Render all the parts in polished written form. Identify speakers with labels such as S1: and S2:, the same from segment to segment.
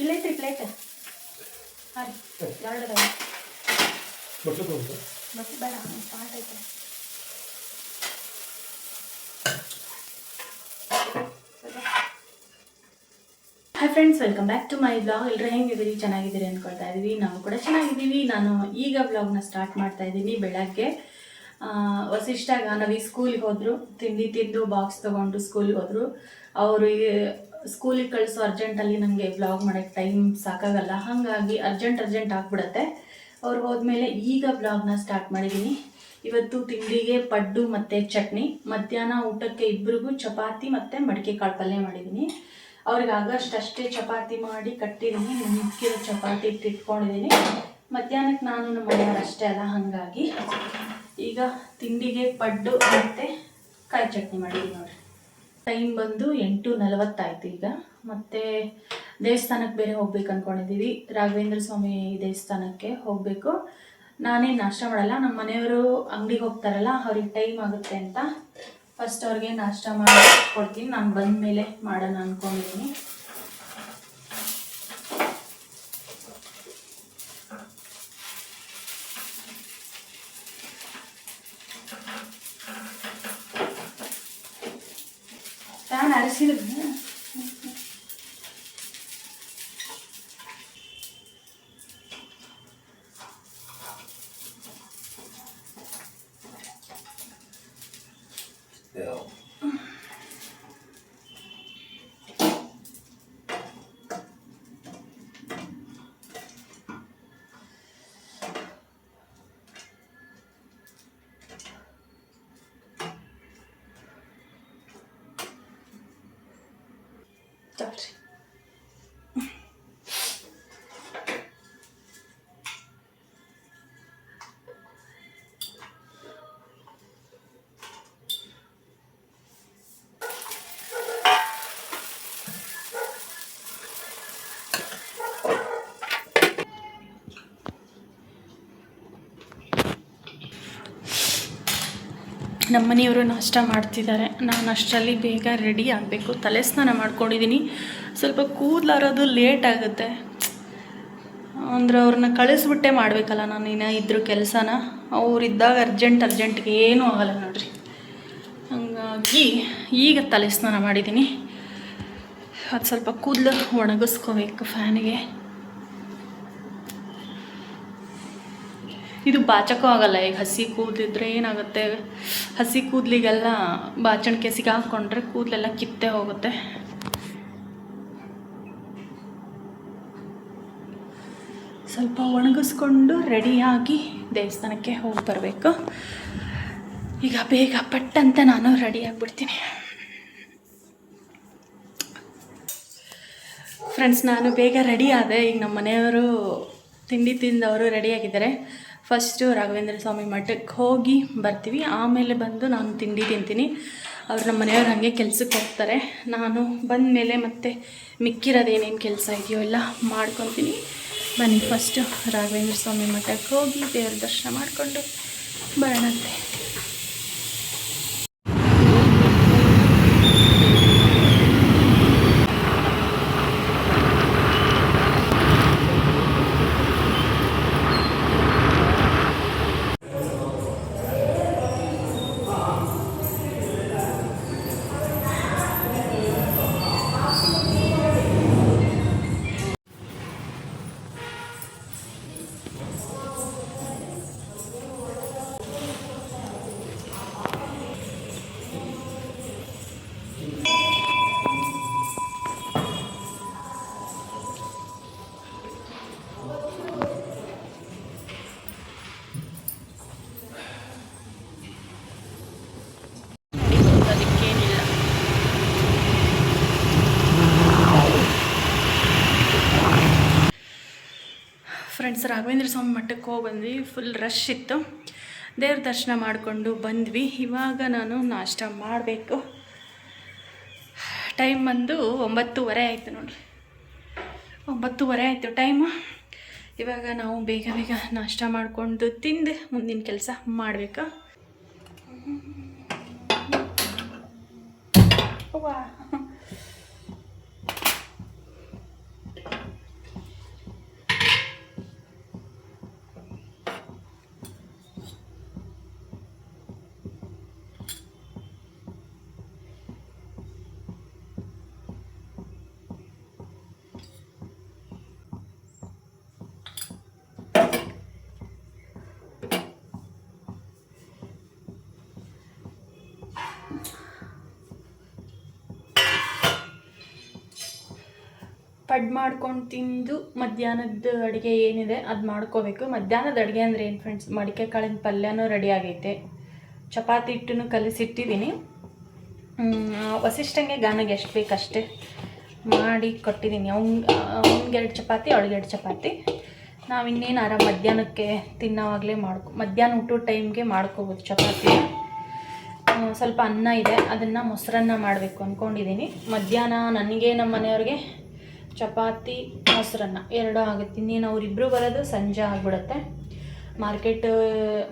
S1: ಇಲ್ಲೈತ್ರಿ plate. ಹಾಂ ರೀ, ಎರಡು ಅದಾವೆ. ಬಸ್ ಬೇಡ, ಪಾಟ್ ಐತೆ. Hi friends, welcome back to my blog. ಎಲ್ಲರೂ ಹೆಂಗಿದ್ದೀರಿ? ಚೆನ್ನಾಗಿದ್ದೀರಿ ಅಂದ್ಕೊಳ್ತಾ ಇದ್ದೀವಿ. ನಾವು ಕೂಡ ಚೆನ್ನಾಗಿದ್ದೀವಿ. ನಾನು ಈಗ ಬ್ಲಾಗ್ನ ಸ್ಟಾರ್ಟ್ ಮಾಡ್ತಾ ಇದ್ದೀನಿ. ಬೆಳಗ್ಗೆ ವಸಿಷ್ಠ ಗಾನವಿ ಸ್ಕೂಲಿಗೆ ಹೋದರು. ತಿಂಡಿ ತಿಂದು ಬಾಕ್ಸ್ ತೊಗೊಂಡು ಸ್ಕೂಲಿಗೆ ಹೋದರು. ಅವರು ಸ್ಕೂಲಿಗೆ ಕಳಿಸೋ ಅರ್ಜೆಂಟಲ್ಲಿ ನನಗೆ ಬ್ಲಾಗ್ ಮಾಡೋಕ್ಕೆ ಟೈಮ್ ಸಾಕಾಗಲ್ಲ. ಹಾಗಾಗಿ ಅರ್ಜೆಂಟ್ ಆಗಿಬಿಡತ್ತೆ. ಅವ್ರು ಹೋದ್ಮೇಲೆ ಈಗ ಬ್ಲಾಗ್ನ ಸ್ಟಾರ್ಟ್ ಮಾಡಿದ್ದೀನಿ. ಇವತ್ತು ತಿಂಡಿಗೆ ಪಡ್ಡು ಮತ್ತು ಚಟ್ನಿ, ಮಧ್ಯಾಹ್ನ ಊಟಕ್ಕೆ ಇಬ್ಬರಿಗೂ ಚಪಾತಿ ಮತ್ತು ಮಡಿಕೆ ಕಾಳು ಪಲ್ಯ ಮಾಡಿದ್ದೀನಿ. ಅವ್ರಿಗೆ ಆಗಷ್ಟೇ ಚಪಾತಿ ಮಾಡಿ ಕಟ್ಟಿದ್ದೀನಿ. ಮಿಕ್ಕಿರೋ ಚಪಾತಿ ಇಟ್ಕೊಂಡಿದ್ದೀನಿ. ಮಧ್ಯಾಹ್ನಕ್ಕೆ ನಾನು ನಮ್ಮ ಮನೆಯವರು ಅಷ್ಟೇ ಅಲ್ಲ, ಹಾಗಾಗಿ ಈಗ ತಿಂಡಿಗೆ ಪಡ್ಡು ಮತ್ತು ಕಾಯಿ ಚಟ್ನಿ ಮಾಡಿದ್ದೀನಿ ನೋಡಿರಿ. ಟೈಮ್ ಬಂದು 8:40 ಈಗ. ಮತ್ತು ದೇವಸ್ಥಾನಕ್ಕೆ ಬೇರೆ ಹೋಗ್ಬೇಕು ಅಂದ್ಕೊಂಡಿದ್ದೀವಿ. ರಾಘವೇಂದ್ರ ಸ್ವಾಮಿ ದೇವಸ್ಥಾನಕ್ಕೆ ಹೋಗಬೇಕು. ನಾನೇನು ನಾಷ್ಟ ಮಾಡಲ್ಲ, ನಮ್ಮ ಮನೆಯವರು ಅಂಗಡಿಗೆ ಹೋಗ್ತಾರಲ್ಲ, ಅವ್ರಿಗೆ ಟೈಮ್ ಆಗುತ್ತೆ ಅಂತ ಫಸ್ಟ್ ಅವ್ರಿಗೆ ನಾಷ್ಟ ಮಾಡಿ ಕೊಡ್ತೀನಿ. ನಾನು ಬಂದ ಮೇಲೆ ಮಾಡೋಣ ಅಂದ್ಕೊಂಡಿದ್ದೀನಿ. ಫ್ಯಾನ್ ಅರಸಿದ್ರೆ ತಗೊಳ್ರಿ. ನಮ್ಮ ಮನೆಯವರು ನಾಷ್ಟ ಮಾಡ್ತಿದ್ದಾರೆ. ನಾನು ಅಷ್ಟರಲ್ಲಿ ಬೇಗ ರೆಡಿ ಆಗಬೇಕು. ತಲೆ ಸ್ನಾನ ಮಾಡ್ಕೊಂಡಿದ್ದೀನಿ. ಸ್ವಲ್ಪ ಕೂದಲಾರೋದು ಲೇಟ್ ಆಗುತ್ತೆ ಅಂದರೆ ಅವ್ರನ್ನ ಕಳಿಸ್ಬಿಟ್ಟೆ ಮಾಡಬೇಕಲ್ಲ ನಾನು ಇದ್ರ ಕೆಲಸನ. ಅವರಿದ್ದಾಗ ಅರ್ಜೆಂಟ್ಗೆ ಏನೂ ಆಗಲ್ಲ ನೋಡ್ರಿ. ಹಾಗಾಗಿ ಈಗ ತಲೆ ಸ್ನಾನ ಮಾಡಿದ್ದೀನಿ. ಅದು ಸ್ವಲ್ಪ ಕೂದಲು ಒಣಗಿಸ್ಕೋಬೇಕು ಫ್ಯಾನಿಗೆ. ಇದು ಬಾಚಕ್ಕೂ ಆಗಲ್ಲ. ಈಗ ಹಸಿ ಕೂದಲಿದ್ರೆ ಏನಾಗುತ್ತೆ, ಹಸಿ ಕೂದಲಿಗೆಲ್ಲ ಬಾಚಣಿಕೆ ಸಿಗಾಕೊಂಡ್ರೆ ಕೂದಲೆಲ್ಲ ಕಿತ್ತೆ ಹೋಗುತ್ತೆ. ಸ್ವಲ್ಪ ಒಣಗಿಸ್ಕೊಂಡು ರೆಡಿಯಾಗಿ ದೇವಸ್ಥಾನಕ್ಕೆ ಹೋಗಿ ಬರಬೇಕು. ಈಗ ಬೇಗ ಪಟ್ಟಂತ ನಾನು ರೆಡಿ ಆಗಿಬಿಡ್ತೀನಿ. ಫ್ರೆಂಡ್ಸ್, ನಾನು ಬೇಗ ರೆಡಿ ಆದೆ. ಈಗ ನಮ್ಮ ಮನೆಯವರು ತಿಂಡಿ ತಿಂದವರು ರೆಡಿಯಾಗಿದ್ದಾರೆ. ಫಸ್ಟು ರಾಘವೇಂದ್ರ ಸ್ವಾಮಿ ಮಠಕ್ಕೆ ಹೋಗಿ ಬರ್ತೀವಿ. ಆಮೇಲೆ ಬಂದು ನಾನು ತಿಂಡಿ ತಿಂತೀನಿ. ಅವ್ರು ನಮ್ಮ ಮನೆಯವ್ರು ಹಾಗೆ ಕೆಲ್ಸಕ್ಕೆ ಹೋಗ್ತಾರೆ. ನಾನು ಬಂದ ಮೇಲೆ ಮತ್ತೆ ಮಿಕ್ಕಿರೋದೇನೇನು ಕೆಲಸ ಇದೆಯೋ ಎಲ್ಲ ಮಾಡ್ಕೊತೀನಿ. ಬನ್ನಿ, ಫಸ್ಟು ರಾಘವೇಂದ್ರ ಸ್ವಾಮಿ ಮಠಕ್ಕೆ ಹೋಗಿ ದೇವ್ರ ದರ್ಶನ ಮಾಡಿಕೊಂಡು ಬರೋಣಂತೆ. ಫ್ರೆಂಡ್ಸ್, ರಾಘವೇಂದ್ರ ಸ್ವಾಮಿ ಮಠಕ್ಕೆ ಹೋಗಿ ಬಂದ್ವಿ. ಫುಲ್ ರಶ್ ಇತ್ತು. ದೇವ್ರ ದರ್ಶನ ಮಾಡಿಕೊಂಡು ಬಂದ್ವಿ. ಇವಾಗ ನಾನು ನಾಷ್ಟ ಮಾಡಬೇಕು. ಟೈಮ್ ಬಂದು 9:30 ಆಯಿತು ನೋಡಿರಿ. 9:30 ಆಯಿತು ಟೈಮು. ಇವಾಗ ನಾವು ಬೇಗ ನಾಷ್ಟ ಮಾಡಿಕೊಂಡು ತಿಂದು ಮುಂದಿನ ಕೆಲಸ ಮಾಡಬೇಕು. ಪಡ್ ಮಾಡ್ಕೊಂಡು ತಿಂದು ಮಧ್ಯಾಹ್ನದ ಅಡುಗೆ ಏನಿದೆ ಅದು ಮಾಡ್ಕೋಬೇಕು. ಮಧ್ಯಾಹ್ನದ ಅಡುಗೆ ಅಂದರೆ ಏನು ಫ್ರೆಂಡ್ಸ್, ಮಡಿಕೆ ಕಾಳಿನ ಪಲ್ಯನೂ ರೆಡಿ ಆಗೈತೆ, ಚಪಾತಿ ಹಿಟ್ಟನ್ನು ಕಲಿಸಿಟ್ಟಿದ್ದೀನಿ. ವಸಿಷ್ಠಂಗೆ ಗಾನಗೆ ಎಷ್ಟು ಬೇಕಷ್ಟೇ ಮಾಡಿ ಕೊಟ್ಟಿದ್ದೀನಿ. ಅವ್ನಿಗೆ 2 ಚಪಾತಿ, ಅವಳಿಗೆ 2 ಚಪಾತಿ. ನಾವು ಇನ್ನೇನು ಆರಾಮ ಮಧ್ಯಾಹ್ನಕ್ಕೆ ತಿನ್ನೋವಾಗಲೇ ಮಧ್ಯಾಹ್ನ ಊಟದ ಟೈಮ್ಗೆ ಮಾಡ್ಕೋಬೋದು ಚಪಾತಿ. ಸ್ವಲ್ಪ ಅನ್ನ ಇದೆ, ಅದನ್ನು ಮೊಸರನ್ನ ಮಾಡಬೇಕು ಅಂದ್ಕೊಂಡಿದ್ದೀನಿ. ಮಧ್ಯಾಹ್ನ ನನಗೆ ನಮ್ಮ ಮನೆಯವ್ರಿಗೆ ಚಪಾತಿ ಮೊಸರನ್ನ 2 ಆಗುತ್ತೆ. ಇನ್ನೇನು ಅವರಿಬ್ಬರು ಬರೋದು ಸಂಜೆ ಆಗಿಬಿಡುತ್ತೆ. ಮಾರ್ಕೆಟ್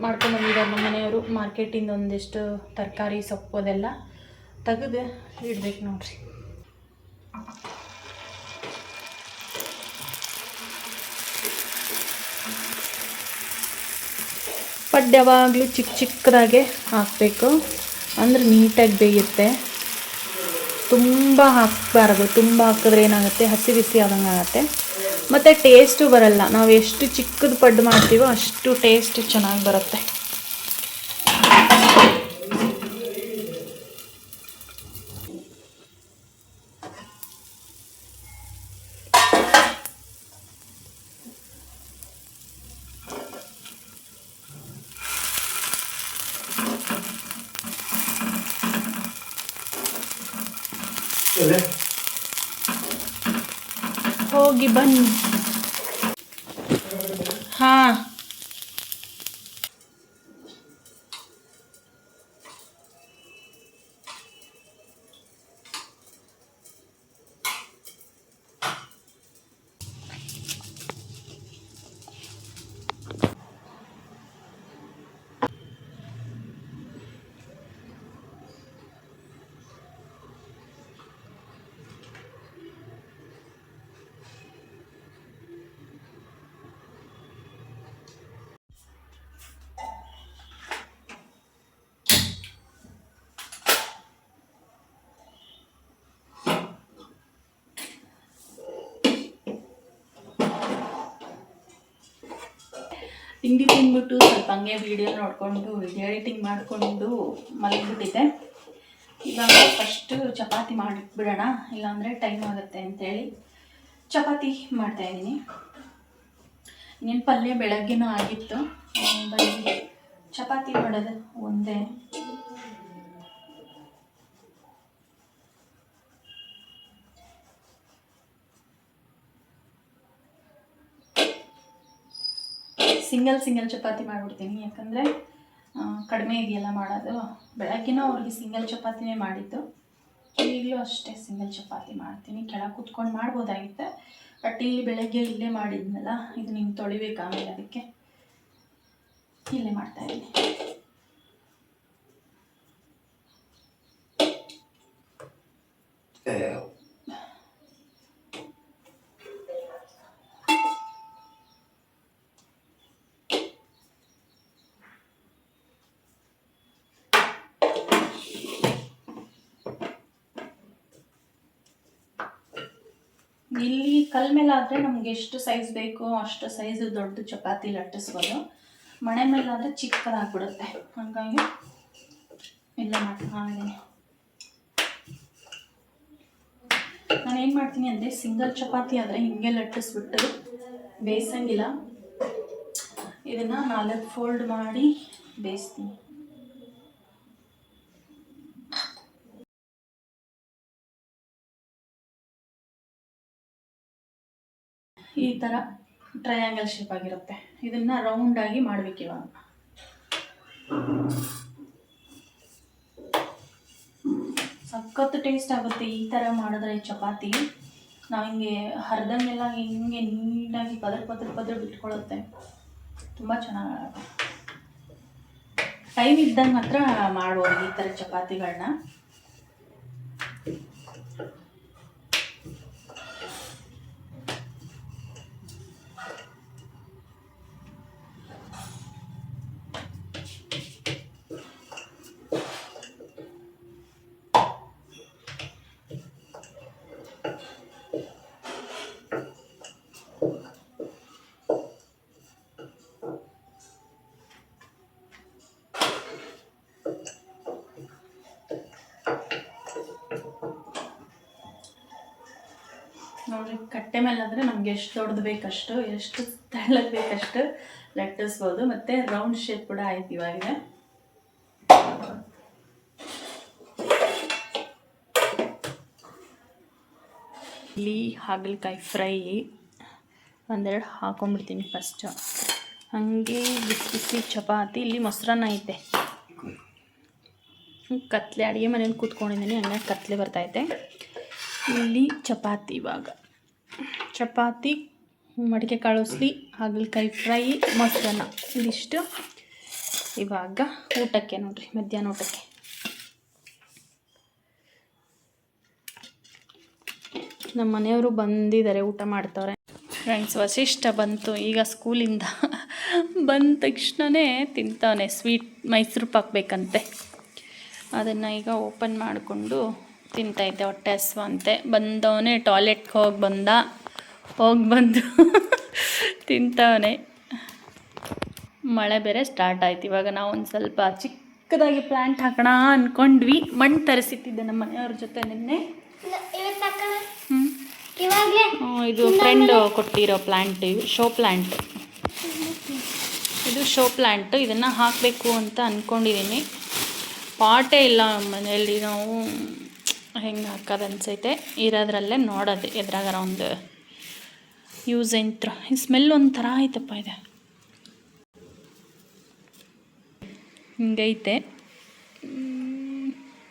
S1: ಮಾಡ್ಕೊಂಡ್ಬಂದಿದ್ದಾರೆ ನಮ್ಮ ಮನೆಯವರು. ಮಾರ್ಕೆಟಿಂದ ಒಂದಿಷ್ಟು ತರಕಾರಿ ಸೊಪ್ಪು ಅದೆಲ್ಲ ತೆಗೆದು ಇಡ್ಬೇಕು ನೋಡ್ರಿ. ಪಡ್ಡು ಯಾವಾಗಲೂ ಚಿಕ್ಕದಾಗೆ ಹಾಕಬೇಕು, ಅಂದರೆ ನೀಟಾಗಿ ಬೇಯುತ್ತೆ. ತುಂಬ ಹಾಕಬಾರದು, ತುಂಬ ಹಾಕಿದ್ರೆ ಏನಾಗುತ್ತೆ, ಹಸಿ ಬಿಸಿ ಆದಂಗೆ ಆಗುತ್ತೆ, ಮತ್ತು ಟೇಸ್ಟು ಬರಲ್ಲ. ನಾವು ಎಷ್ಟು ಚಿಕ್ಕದು ಪಡ್ಡು ಮಾಡ್ತೀವೋ ಅಷ್ಟು ಟೇಸ್ಟ್ ಚೆನ್ನಾಗಿ ಬರುತ್ತೆ. ಹೋಗಿ ಬನ್ನಿ. ಹಾಂ, ತಿಂಡಿ ತಿಂದ್ಬಿಟ್ಟು ಸ್ವಲ್ಪ ಹಂಗೆ ವೀಡಿಯೋ ನೋಡಿಕೊಂಡು ವಿಡಿಯೋ ಎಡಿಟಿಂಗ್ ಮಾಡಿಕೊಂಡು ಮಲಗಿಬಿಟ್ಟಿದ್ದೆ. ಇವಾಗ ಫಸ್ಟು ಚಪಾತಿ ಮಾಡಿಬಿಡೋಣ, ಇಲ್ಲಾಂದರೆ ಟೈಮ್ ಆಗುತ್ತೆ ಅಂಥೇಳಿ ಚಪಾತಿ ಮಾಡ್ತಾಯಿದ್ದೀನಿ. ಇನ್ನೇನು ಪಲ್ಯ ಬೆಳಗ್ಗೆನೂ ಆಗಿತ್ತು, ಬರೀ ಚಪಾತಿ ಮಾಡೋದು ಒಂದೇ. ಸಿಂಗಲ್ ಚಪಾತಿ ಮಾಡಿಬಿಡ್ತೀನಿ, ಯಾಕಂದರೆ ಕಡಿಮೆ ಇದೆಯಲ್ಲ ಮಾಡೋದು. ಬೆಳಗ್ಗೆನೂ ಅವ್ರಿಗೆ ಸಿಂಗಲ್ ಚಪಾತಿನೇ ಮಾಡಿದ್ದು, ಈಗಲೂ ಅಷ್ಟೇ ಸಿಂಗಲ್ ಚಪಾತಿ ಮಾಡ್ತೀನಿ. ಕೆಳಗೆ ಕೂತ್ಕೊಂಡು ಮಾಡ್ಬೋದಾಗಿತ್ತು, ಬಟ್ ಇಲ್ಲಿ ಬೆಳಗ್ಗೆ ಇಲ್ಲೇ ಮಾಡಿದ್ನಲ್ಲ, ಇದು ನಿಮ್ಗೆ ತೊಳಿಬೇಕು ಆಮೇಲೆ, ಅದಕ್ಕೆ ಇಲ್ಲೇ ಮಾಡ್ತಾಯಿದ್ದೀನಿ. ಇಲ್ಲಿ ಕಲ್ ಮೇಲಾದರೆ ನಮ್ಗೆ ಎಷ್ಟು ಸೈಜ್ ಬೇಕೋ ಅಷ್ಟು ಸೈಜ್ ದೊಡ್ಡ ಚಪಾತಿ ಲಟ್ಟಿಸ್ಬೋದು. ಮಣೆ ಮೇಲಾದರೆ ಚಿಕ್ಕದಾಗ್ಬಿಡುತ್ತೆ, ಹಾಗಾಗಿ ಇಲ್ಲ ಮಾಡ್ತೀನಿ. ನಾನೇನು ಮಾಡ್ತೀನಿ ಅಂದರೆ, ಸಿಂಗಲ್ ಚಪಾತಿ ಆದರೆ ಹಿಂಗೆ ಲಟ್ಟಿಸ್ಬಿಟ್ಟು ಬೇಯಿಸಂಗಿಲ್ಲ, ಇದನ್ನು 4 ಫೋಲ್ಡ್ ಮಾಡಿ ಬೇಯಿಸ್ತೀನಿ. ಈ ಥರ ಟ್ರಯಾಂಗಲ್ ಶೇಪ್ ಆಗಿರುತ್ತೆ. ಇದನ್ನು ರೌಂಡಾಗಿ ಮಾಡಬೇಕು. ಇವಾಗ ಸಖತ್ತು ಟೇಸ್ಟ್ ಆಗುತ್ತೆ ಈ ಥರ ಮಾಡಿದ್ರೆ ಚಪಾತಿ. ನಾವು ಹಿಂಗೆ ಹರಿದಂಗೆಲ್ಲ ಹಿಂಗೆ ನೀಟಾಗಿ ಪದ್ರ ಬಿಟ್ಕೊಳ್ಳುತ್ತೆ, ತುಂಬ ಚೆನ್ನಾಗಾಗುತ್ತೆ. ಟೈಮ್ ಇದ್ದಂಗೆ ಮಾತ್ರ ಮಾಡ್ಬೋದು ಈ ಥರ ಚಪಾತಿಗಳನ್ನ. ನೋಡ್ರಿ ಕಟ್ಟೆ ಮೇಲೆ ಅಂದರೆ ನಮ್ಗೆ ಎಷ್ಟು ದೊಡ್ಡದು ಬೇಕಷ್ಟು, ಎಷ್ಟು ತೆಳ್ಳಗೆ ಬೇಕಷ್ಟು ಲಟ್ಟಿಸ್ಬೋದು. ಮತ್ತು ರೌಂಡ್ ಶೇಪ್ ಕೂಡ ಆಯ್ತು ಇವಾಗ. ಇಲ್ಲಿ ಹಾಗಲಕಾಯಿ ಫ್ರೈ ಒಂದೆರಡು ಹಾಕೊಂಡ್ಬಿಡ್ತೀನಿ ಫಸ್ಟು. ಹಾಗೆ ಬಿಸಿ ಬಿಸಿ ಚಪಾತಿ. ಇಲ್ಲಿ ಮೊಸರನ್ನ ಐತೆ. ಕತ್ಲೆ ಅಡುಗೆ ಮನೇಲಿ ಕೂತ್ಕೊಂಡಿದ್ದೀನಿ, ಹಂಗಾಗಿ ಕತ್ಲೆ ಬರ್ತೈತೆ. ಇಲ್ಲಿ ಚಪಾತಿ, ಇವಾಗ ಚಪಾತಿ, ಮಡಿಕೆ ಕಾಳು ಉಸ್ಲಿ, ಹಾಗಲಕಾಯಿ ಫ್ರೈ, ಮೊಸರನ್ನ ಇದಿಷ್ಟು ಇವಾಗ ಊಟಕ್ಕೆ ನೋಡ್ರಿ, ಮಧ್ಯಾಹ್ನ ಊಟಕ್ಕೆ. ನಮ್ಮ ಮನೆಯವರು ಬಂದಿದ್ದಾರೆ, ಊಟ ಮಾಡ್ತವ್ರೆ. ಫ್ರೆಂಡ್ಸ್, ವಸಿಷ್ಠ ಬಂತು ಈಗ ಸ್ಕೂಲಿಂದ. ಬಂದ ತಕ್ಷಣವೇ ತಿಂತವನೆ ಸ್ವೀಟ್, ಮೈಸೂರು ಪಾಕ್ ಬೇಕಂತೆ. ಅದನ್ನು ಈಗ ಓಪನ್ ಮಾಡಿಕೊಂಡು ತಿಂತೈತೆ, ಹೊಟ್ಟೆ ಹಸ್ವಂತೆ. ಬಂದವನೇ ಟಾಯ್ಲೆಟ್ಗೆ ಹೋಗಿ ಬಂದು ತಿಂತವನೆ. ಮಳೆ ಬೇರೆ ಸ್ಟಾರ್ಟ್ ಆಯ್ತು. ಇವಾಗ ನಾವು ಒಂದು ಸ್ವಲ್ಪ ಚಿಕ್ಕದಾಗಿ ಪ್ಲ್ಯಾಂಟ್ ಹಾಕೋಣ ಅಂದ್ಕೊಂಡ್ವಿ. ಮಣ್ಣು ತರಿಸಿಟ್ಟಿದ್ದೆ ನಮ್ಮ ಮನೆಯವ್ರ ಜೊತೆ ನಿನ್ನೆ. ಇದು ಫ್ರೆಂಡ್ ಕೊಟ್ಟಿರೋ ಪ್ಲ್ಯಾಂಟ್, ಇದು ಶೋ ಪ್ಲ್ಯಾಂಟ್. ಇದು ಶೋ ಪ್ಲ್ಯಾಂಟ್. ಇದನ್ನು ಹಾಕಬೇಕು ಅಂತ ಅಂದ್ಕೊಂಡಿದ್ದೀನಿ. ಪಾಟೇ ಇಲ್ಲ ಮನೆಯಲ್ಲಿ, ನಾವು ಹೆಂಗೆ ಹಾಕೋದು ಅನ್ಸೈತೆ. ಇರೋದ್ರಲ್ಲೇ ನೋಡೋದು ಎದ್ರಾಗಾರ ಒಂದು ಯೂಸ್ ಯಂತ್ರ. ಈ ಸ್ಮೆಲ್ ಒಂಥರ ಆಯ್ತಪ್ಪ ಇದೆ, ಹಿಂಗೈತೆ.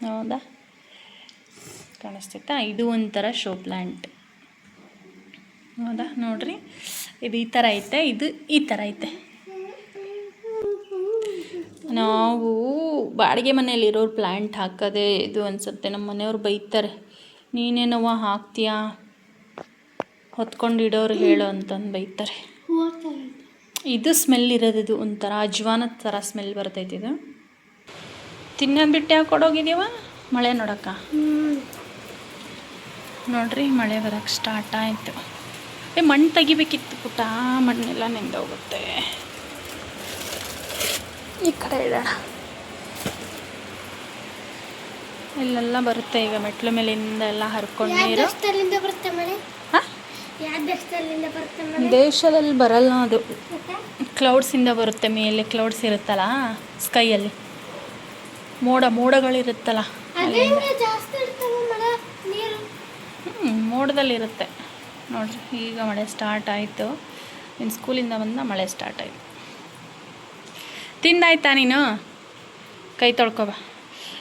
S1: ಹೌದಾ, ಕಾಣಿಸ್ತೈತಾ? ಇದು ಒಂಥರ ಶೋ ಪ್ಲ್ಯಾಂಟ್. ಹೌದಾ, ನೋಡ್ರಿ, ಇದು ಈ ಥರ ಐತೆ, ಇದು ಈ ಥರ ಐತೆ. ನಾವು ಬಾಡಿಗೆ ಮನೇಲಿರೋರು ಪ್ಲ್ಯಾಂಟ್ ಹಾಕೋದೇ ಇದು ಅನಿಸುತ್ತೆ. ನಮ್ಮ ಮನೆಯವ್ರು ಬೈತಾರೆ, ನೀನೇನವ ಹಾಕ್ತೀಯಾ, ಹೊತ್ಕೊಂಡಿಡೋರು ಹೇಳು ಅಂತಂದು ಬೈತಾರೆ. ಇದು ಸ್ಮೆಲ್ ಇರೋದು, ಇದು ಒಂಥರ ಅಜ್ವಾನದ ಥರ ಸ್ಮೆಲ್ ಬರ್ತೈತೆ. ಇದು ತಿನ್ನೋದು ಬಿಟ್ಟು ಯಾಕೆ ಕೊಡೋಗಿದ್ದೀವ ಮಳೆ ನೋಡೋಕ್ಕ. ನೋಡ್ರಿ, ಮಳೆ ಬರೋಕ್ಕೆ ಸ್ಟಾರ್ಟ್ ಆಯಿತು. ಮಣ್ಣು ತೆಗಿಬೇಕಿತ್ತು ಪುಟ್ಟ, ಮಣ್ಣೆಲ್ಲ ನೆಂದೋಗುತ್ತೆ. ಈ ಕಡೆ ಇಡೋಣ. ಇಲ್ಲೆಲ್ಲ ಬರುತ್ತೆ ಈಗ, ಮೆಟ್ಲು ಮೇಲಿಂದ ಎಲ್ಲ ಹರ್ಕೊಂಡು ನೀರು. ದೇಶದಲ್ಲಿ ಬರಲ್ಲ ಅದು, ಕ್ಲೌಡ್ಸಿಂದ ಬರುತ್ತೆ. ಮೇಲೆ ಕ್ಲೌಡ್ಸ್ ಇರುತ್ತಲ್ಲ ಸ್ಕೈಯಲ್ಲಿ, ಮೋಡಗಳಿರುತ್ತಲ್ಲ, ಮೋಡದಲ್ಲಿರುತ್ತೆ. ನೋಡ್ರಿ, ಈಗ ಮಳೆ ಸ್ಟಾರ್ಟ್ ಆಯಿತು. ಇನ್ನು ಸ್ಕೂಲಿಂದ ಬಂದ ಮಳೆ ಸ್ಟಾರ್ಟ್ ಆಯಿತು. ತಿಂದಾಯ್ತಾ ನೀನು? ಕೈ ತೊಳ್ಕೊಬ.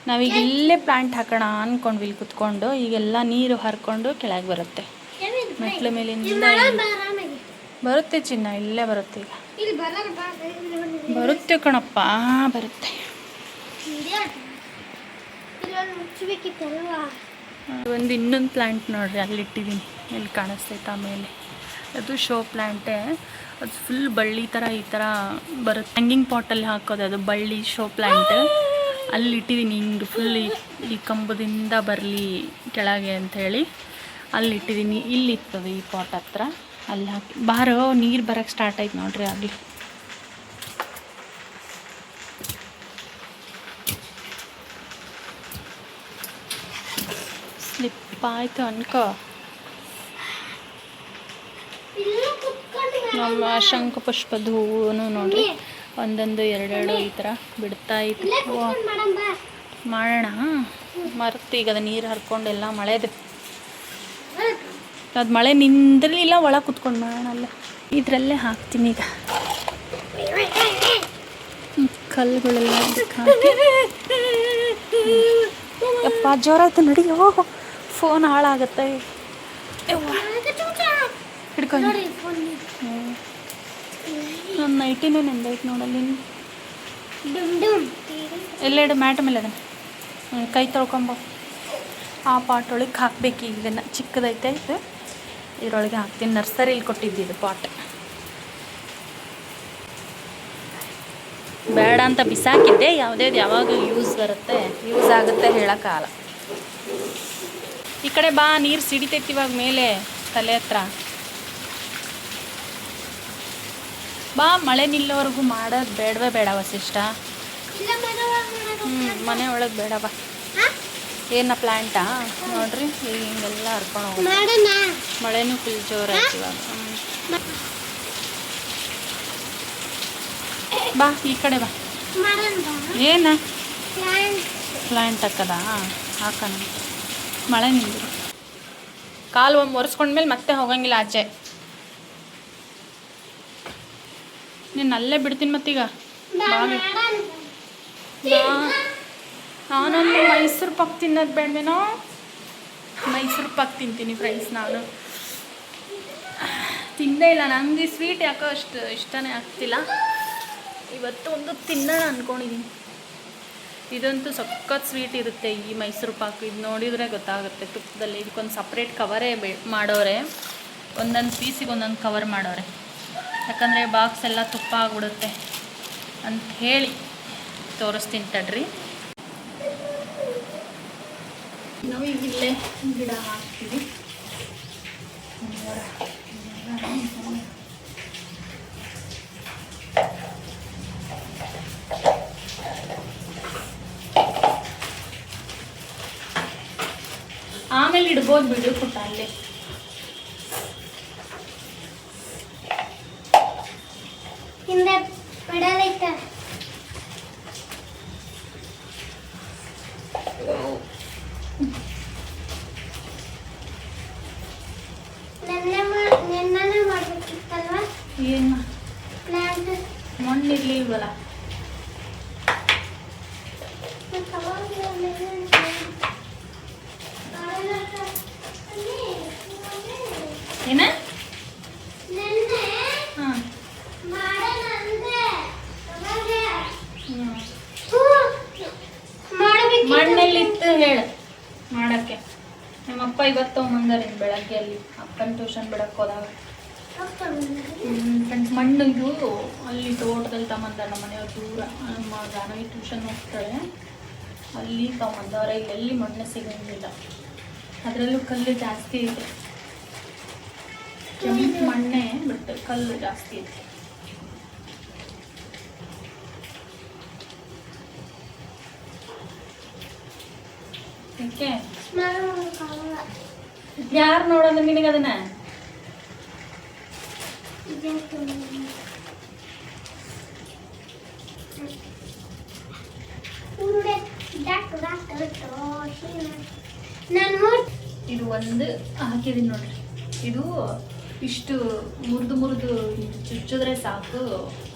S1: ನಾವೀಗ ಇಲ್ಲೇ ಪ್ಲ್ಯಾಂಟ್ ಹಾಕೋಣ ಅಂದ್ಕೊಂಡ್ವಿ, ಇಲ್ಲಿ ಕುತ್ಕೊಂಡು. ಈಗೆಲ್ಲ ನೀರು ಹರ್ಕೊಂಡು ಕೆಳಗೆ ಬರುತ್ತೆ, ಮೆಟ್ಲು ಮೇಲಿಂದ ಬರುತ್ತೆ. ಚಿನ್ನ ಇಲ್ಲೇ ಬರುತ್ತೆ. ಈಗ ಬರುತ್ತೆ ಕಣಪ್ಪ, ಬರುತ್ತೆ. ಒಂದು ಇನ್ನೊಂದು ಪ್ಲ್ಯಾಂಟ್ ನೋಡ್ರಿ, ಅಲ್ಲಿಟ್ಟಿದ್ದೀನಿ, ಇಲ್ಲಿ ಕಾಣಿಸ್ತೈತೆ ಆಮೇಲೆ. ಅದು ಶೋ ಪ್ಲ್ಯಾಂಟೇ. ಅದು ಫುಲ್ ಬಳ್ಳಿ ಥರ ಈ ಥರ ಬರುತ್ತೆ. ಹ್ಯಾಂಗಿಂಗ್ ಪಾಟಲ್ಲಿ ಹಾಕೋದು, ಅದು ಬಳ್ಳಿ ಶೋ ಪ್ಲ್ಯಾಂಟ್. ಅಲ್ಲಿಟ್ಟಿದ್ದೀನಿ, ಹಿಂಗೆ ಫುಲ್ ಈ ಕಂಬದಿಂದ ಬರಲಿ ಕೆಳಗೆ ಅಂಥೇಳಿ ಅಲ್ಲಿಟ್ಟಿದ್ದೀನಿ. ಇಲ್ಲಿರ್ತದೆ ಈ ಪಾಟ್ ಹತ್ರ, ಅಲ್ಲಿ ಹಾಕಿ. ಬಾರೋ, ನೀರು ಬರೋಕ್ಕೆ ಸ್ಟಾರ್ಟ್ ಆಯ್ತು ನೋಡ್ರಿ ಆಗಲಿ. ಸ್ಲಿಪ್ ಆಯಿತು ಅನ್ಕೋ. ನಮ್ಮ ಶಂಖಪುಷ್ಪದ ಹೂವು ನೋಡ್ರಿ, ಒಂದೊಂದು ಎರಡೆರಡು ಈ ಥರ ಬಿಡ್ತಾ ಇತ್ತು. ಮಾಡೋಣ, ಮರ್ತು ಈಗ ಅದು ನೀರು ಹರ್ಕೊಂಡೆಲ್ಲ ಮಳೆದು. ಅದು ಮಳೆ ನಿಂದಿರಲಿಲ್ಲ, ಒಳಗೆ ಕುತ್ಕೊಂಡು ಮಾಡೋಣ ಅಲ್ಲೇ. ಇದರಲ್ಲೇ ಹಾಕ್ತೀನಿ ಈಗ ಕಲ್ಲುಗಳೆಲ್ಲ ಹಾಕಿ. ಯಪ್ಪ, ಜೋರಾಯ್ತು ನಡಿ. ಫೋನ್ ಹಾಳಾಗತ್ತೆ. ಹಿಡ್ಕೊಂಡು ನನ್ನ ನೈಟಿನೇ ನೆಂದೈತೆ ನೋಡಲ್ಲಿ. ಎಲ್ಲೆರಡು ಮ್ಯಾಟ್ ಮೇಲೆ ಅದನ್ನು ಕೈ ತೊಳ್ಕೊಂಬ. ಆ ಪಾಟ್ ಒಳಗೆ ಹಾಕ್ಬೇಕು. ಈಗ ಇದನ್ನು ಚಿಕ್ಕದೈತೆ, ಇದು ಇದರೊಳಗೆ ಹಾಕ್ತೀನಿ. ನರ್ಸರಿಲಿ ಕೊಟ್ಟಿದ್ದು ಪಾಟ್. ಬೇಡ ಅಂತ ಬಿಸಾಕಿದ್ದೆ. ಯಾವಾಗ ಯೂಸ್ ಆಗುತ್ತೆ ಹೇಳೋಕ್ಕಾಗಲ್ಲ. ಈ ಕಡೆ ಬಾ, ನೀರು ಸಿಡಿತೈತಿ ಇವಾಗ ಮೇಲೆ ತಲೆ ಹತ್ರ. ಬಾ, ಮಳೆ ನಿಲ್ಲೋವರೆಗೂ ಮಾಡೋದು ಬೇಡವೇ ಬೇಡ ವಸಿಷ್ಠ? ಮನೆ ಒಳಗೆ ಬೇಡ. ಬಾ, ಏನ ಪ್ಲ್ಯಾಂಟಾ ನೋಡ್ರಿ ಹಿಂಗೆಲ್ಲ ಹರ್ಕೊಂಡು ಹೋಗಿ ಮಳೆನೂ ಫುಲ್ ಜೋರಾಯ್ತು ಇವಾಗ. ಬಾ ಈ ಕಡೆ ಬಾ. ಏನ ಪ್ಲ್ಯಾಂಟ್ ಹಾಕದ ಹಾಕೋಣ. ಮಳೆ ನಿಂದು ಕಾಲು ಒಮ್ಮೆ ಒರೆಸ್ಕೊಂಡ್ಮೇಲೆ ಮತ್ತೆ ಹೋಗಂಗಿಲ್ಲ ಆಚೆ. ನೀನು ಅಲ್ಲೇ ಬಿಡ್ತೀನಿ ಮತ್ತೀಗ. ನಾನೊಂದು ಮೈಸೂರು ಪಾಕ್ ತಿನ್ನೋದು ಬೇಡವೇನೋ. ಮೈಸೂರು ಪಾಕ್ ತಿಂತೀನಿ ಫ್ರೆಂಡ್ಸ್. ನಾನು ತಿಂದೇ ಇಲ್ಲ. ನನಗೆ ಸ್ವೀಟ್ ಯಾಕೋ ಅಷ್ಟು ಇಷ್ಟನೇ ಆಗ್ತಿಲ್ಲ. ಇವತ್ತು ಒಂದು ತಿನ್ನೋಣ ಅಂದ್ಕೊಂಡಿದ್ದೀನಿ. ಇದಂತೂ ಸಖತ್ ಸ್ವೀಟ್ ಇರುತ್ತೆ ಈ ಮೈಸೂರು ಪಾಕ್. ಇದು ನೋಡಿದರೆ ಗೊತ್ತಾಗುತ್ತೆ ತುಪ್ಪದಲ್ಲಿ. ಇದಕ್ಕೊಂದು ಸಪ್ರೇಟ್ ಕವರೇ ಮಾಡೋರೆ. ಒಂದೊಂದು ಪೀಸಿಗೆ ಒಂದೊಂದು ಕವರ್ ಮಾಡೋರೆ. ಯಾಕಂದರೆ ಬಾಕ್ಸ್ ಎಲ್ಲ ತುಪ್ಪ ಆಗಿಬಿಡುತ್ತೆ ಅಂತ ಹೇಳಿ ತೋರಿಸ್ತೀನಿ ತಡ್ರಿ. ನಾವು ಈಗ ಇಲ್ಲೇ ಗಿಡ ಹಾಕ್ತೀವಿ. ಆಮೇಲೆ ಇಡ್ಬೋದು ಬಿಡು ಪುಟ್ಟ ಅಲ್ಲೇ.
S2: ಹಿಂದೆ ಬಿಡಲೈತ. ನೆನ್ನೆ ಮಾಡ್ಬೇಕಿತ್ತಲ್ವಾ?
S1: ಏನು
S2: ಪ್ಲಾಂಟ್
S1: ಮಣ್ಣಿರ್ಲಿ ಇಲ್ವಲ್ಲ. ಏನ ಮಣ್ಣಲ್ಲಿತ್ತು ಹೇಳು ಮಾಡಕ್ಕೆ. ನಮ್ಮಪ್ಪ ಇವತ್ತು ತೊಗೊಂಬಂದಾರೇನು ಬೆಳಗ್ಗೆ ಅಲ್ಲಿ ಅಪ್ಪನ ಟ್ಯೂಷನ್ ಬಿಡಕ್ಕೆ ಹೋದಾಗ. ಫ್ರೆಂಡ್ಸ್ ಮಣ್ಣು ಇದು ಅಲ್ಲಿ ತೋಟದಲ್ಲಿ ತಗೊಂಬಂದಾರೆ. ನಮ್ಮ ಮನೆಯವ್ರು ದೂರ. ನಮ್ಮ ಜಾನವಿ ಟ್ಯೂಷನ್ ಹೋಗ್ತಾಳೆ ಅಲ್ಲಿ ತಗೊಂಬಂದವ್ರೆ. ಇಲ್ಲೆಲ್ಲಿ ಮಣ್ಣು ಸಿಗೋಂಗಿಲ್ಲ. ಅದರಲ್ಲೂ ಕಲ್ಲು ಜಾಸ್ತಿ ಇದೆ. ಕೆಂಪು ಮಣ್ಣೆ ಬಟ್ ಕಲ್ಲು ಜಾಸ್ತಿ ಇದೆ. ಯಾರು ನೋಡೋದು ನಿನಗೆ ಅದನ್ನ? ಇದು ಒಂದು ಹಾಕಿದೀನಿ ನೋಡ್ರಿ. ಇದು ಇಷ್ಟು ಮುರಿದು ಚುಚ್ಚಿದ್ರೆ ಸಾಕು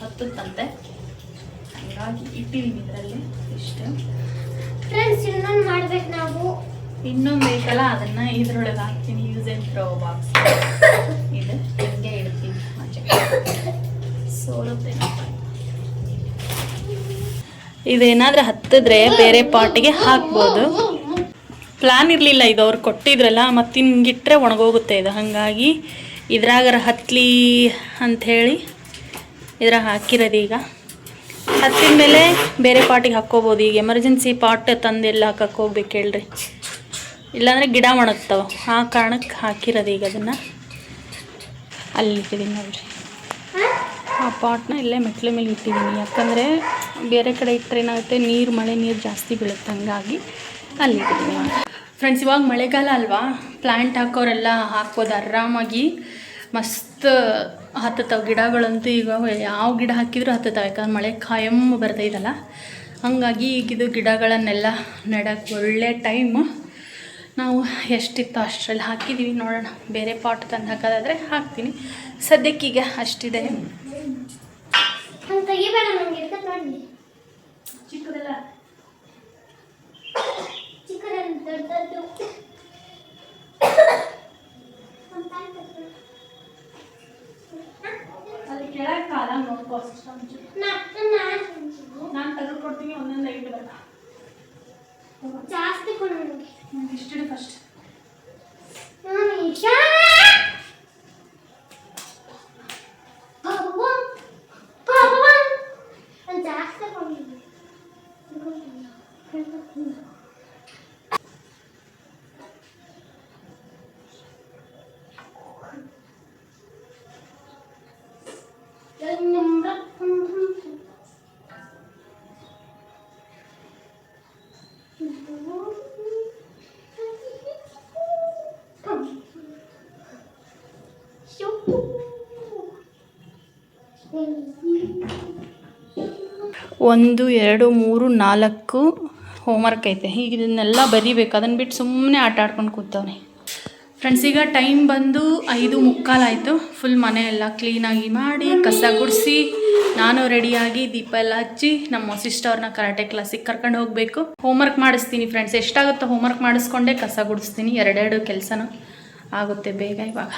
S1: ಹತ್ತುತ್ತಂತೆ. ಹಾಗಾಗಿ ಇಟ್ಟಿದ್ದೀನಿ ಇದರಲ್ಲಿ ಇಷ್ಟು.
S2: ಫ್ರೆಂಡ್ಸ್ ಇನ್ನೊಂದು ಮಾಡ್ಬೇಕು ನಾವು.
S1: ಇನ್ನೊಂದು ಬೇಕಲ್ಲ ಅದನ್ನ ಇದ್ರೊಳಗೆ ಹಾಕ್ತೀನಿ. ಯೂಸ್ ಆ್ಯಂಡ್ ಥ್ರೋ ಬಾಕ್ಸ್ ಇದು ಹಿಂಗೆ ಇಡ್ತೀನಿ ಆಚೆ. ಸೋಲುತ್ತೆ. ಇದೇನಾದ್ರೂ ಹತ್ತಿದ್ರೆ ಬೇರೆ ಪಾಟಿಗೆ ಹಾಕ್ಬೋದು. ಪ್ಲಾನ್ ಇರಲಿಲ್ಲ ಇದು, ಅವ್ರು ಕೊಟ್ಟಿದ್ರಲ್ಲ. ಮತ್ತು ಹಿಂಗಿಟ್ರೆ ಒಣಗೋಗುತ್ತೆ ಇದು. ಹಾಗಾಗಿ ಇದ್ರಾಗರ ಹತ್ತಲಿ ಅಂಥೇಳಿ ಇದ್ರಾಗ ಹಾಕಿರೋದು. ಈಗ ಹತ್ತಿದ ಮೇಲೆ ಬೇರೆ ಪಾಟಿಗೆ ಹಾಕ್ಕೋಬೋದು. ಈಗ ಎಮರ್ಜೆನ್ಸಿ ಪಾಟ್ ತಂದೆಲ್ಲ ಹಾಕಕ್ಕೆ ಹೋಗ್ಬೇಕು ಹೇಳ್ರಿ, ಇಲ್ಲಾಂದರೆ ಗಿಡ ಒಣಗ್ತಾವೆ. ಆ ಕಾರಣಕ್ಕೆ ಹಾಕಿರೋದು. ಈಗ ಅದನ್ನು ಅಲ್ಲಿ ಇಟ್ಟಿದ್ದೀನಿ ನೋಡ್ರಿ. ಆ ಪಾಟ್ನ ಇಲ್ಲೇ ಮೆಟ್ಲೆ ಮೇಲೆ ಇಟ್ಟಿದ್ದೀನಿ. ಯಾಕಂದರೆ ಬೇರೆ ಕಡೆ ಇಟ್ಟರೆ ಏನಾಗುತ್ತೆ, ಮಳೆ ನೀರು ಜಾಸ್ತಿ ಬೀಳುತ್ತೆ. ಹಂಗಾಗಿ ಅಲ್ಲಿ ಇಟ್ಟಿದ್ದೀನಿ ಫ್ರೆಂಡ್ಸ್. ಇವಾಗ ಮಳೆಗಾಲ ಅಲ್ವಾ, ಪ್ಲ್ಯಾಂಟ್ ಹಾಕೋರೆಲ್ಲ ಹಾಕ್ಬೋದು ಆರಾಮಾಗಿ. ಮಸ್ತ್ ಹತ್ತತಾವೆ ಗಿಡಗಳಂತೂ. ಈಗ ಯಾವ ಗಿಡ ಹಾಕಿದರೂ ಹತ್ತತಾವೆ. ಯಾಕಂದ್ರೆ ಮಳೆ ಖಾಯಂ ಬರ್ತೈತಲ್ಲ. ಹಾಗಾಗಿ ಈಗಿದು ಗಿಡಗಳನ್ನೆಲ್ಲ ನೆಡೋಕ್ಕೆ ಒಳ್ಳೆ ಟೈಮು. ನಾವು ಎಷ್ಟಿತ್ತು ಅಷ್ಟರಲ್ಲಿ ಹಾಕಿದ್ದೀವಿ. ನೋಡೋಣ, ಬೇರೆ ಪಾಟ್ ತಂದು ಹಾಕೋದಾದರೆ ಹಾಕ್ತೀನಿ. ಸದ್ಯಕ್ಕೀಗ ಅಷ್ಟಿದೆ. ಚಿಕ್ಕದೆಲ್ಲ ಅಲ್ಲಿ ಕೆಳಗೆ ಕಾಲ ನೋಡ್ಕೋ. ನಾನು ತೆಗೆದು ಕೊಡ್ತೀನಿ. ಒಂದೊಂದು ಐಟ್ ಬರಲ್ಲ
S2: ಜಾಸ್ತಿ ಕೊಡು.
S1: ಇಷ್ಟಿಡು ಫಸ್ಟ್.
S2: ಜಾಸ್ತಿ ಕೊಡಿ.
S1: 1 2 3 4 ಹೋಮ್ವರ್ಕ್ ಐತೆ. ಈಗ ಇದನ್ನೆಲ್ಲ ಬರೀಬೇಕು. ಅದನ್ನು ಬಿಟ್ಟು ಸುಮ್ಮನೆ ಆಟ ಆಡ್ಕೊಂಡು ಕೂತವನೆ. ಫ್ರೆಂಡ್ಸ್, ಈಗ ಟೈಮ್ ಬಂದು 5:45 ಆಯಿತು. ಫುಲ್ ಮನೆ ಎಲ್ಲ ಕ್ಲೀನಾಗಿ ಮಾಡಿ ಕಸ ಗುಡಿಸಿ ನಾನು ರೆಡಿಯಾಗಿ ದೀಪ ಎಲ್ಲ ಹಚ್ಚಿ ನಮ್ಮ ಸಿಸ್ಟರ್ನ ಕರಾಟೆ ಕ್ಲಾಸಿಗೆ ಕರ್ಕೊಂಡು ಹೋಗಬೇಕು. ಹೋಮ್ವರ್ಕ್ ಮಾಡಿಸ್ತೀನಿ ಫ್ರೆಂಡ್ಸ್. ಎಷ್ಟಾಗುತ್ತೋ ಹೋಮ್ವರ್ಕ್ ಮಾಡಿಸ್ಕೊಂಡೆ ಕಸ ಗುಡಿಸ್ತೀನಿ. 2 ಕೆಲಸನೂ ಆಗುತ್ತೆ ಬೇಗ ಇವಾಗ.